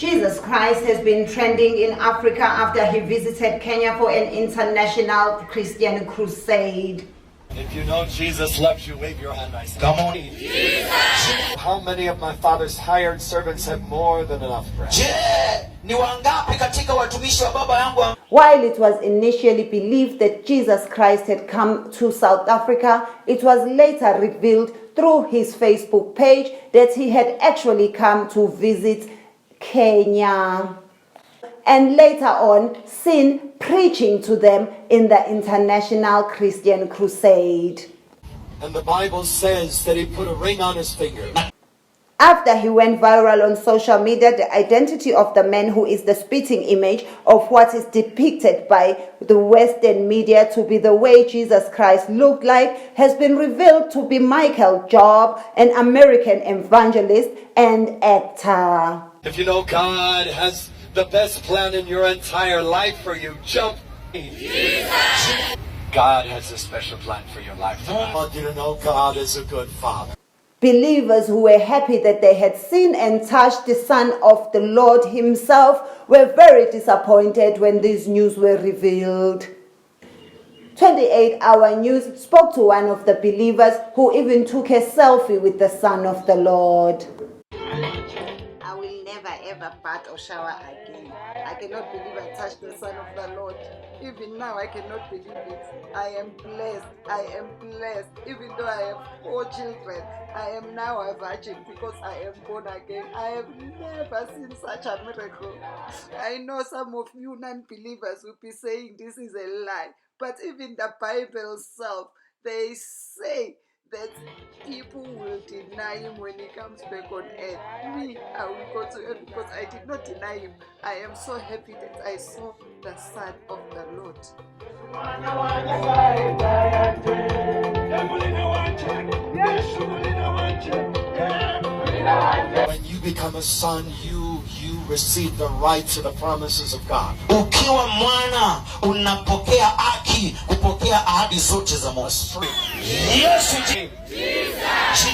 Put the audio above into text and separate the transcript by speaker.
Speaker 1: Jesus Christ has been trending in Africa after he visited Kenya for an international Christian crusade.
Speaker 2: If you know Jesus loves you, wave your hand. I say, come on. Jesus! How many of my father's hired servants have more than enough bread?
Speaker 1: While it was initially believed that Jesus Christ had come to South Africa, it was later revealed through his Facebook page that he had actually come to visit Kenya, and later on seen preaching to them in the International Christian Crusade.
Speaker 2: And the Bible says that he put a ring on his finger.
Speaker 1: After he went viral on social media, the identity of the man who is the spitting image of what is depicted by the Western media to be the way Jesus Christ looked like has been revealed to be Michael Job, an American evangelist and actor.
Speaker 2: If you know God has the best plan in your entire life for you, jump. Jesus! God has a special plan for your life. I want you to know God is a good father.
Speaker 1: Believers who were happy that they had seen and touched the Son of the Lord himself were very disappointed when these news were revealed. 28-Hour News spoke to one of the believers who even took a selfie with the Son of the Lord.
Speaker 3: I will never ever bath or shower again. I cannot believe I touched the Son of the Lord. Even now I cannot believe it. I am blessed. I am blessed. Even though I have 4 children, I am now a virgin because I am born again. I have never seen such a miracle. I know some of you non-believers will be saying this is a lie. But even the Bible itself, they say that people will deny him when he comes back on earth. Me, I will go to earth because I did not deny him. I am so happy that I saw the Son of the Lord.
Speaker 2: When you become a son, you receive the rights of the promises of God.
Speaker 4: Ukiwa mwana unapokea haki kupokea ahadi zote za Mungu. Yesu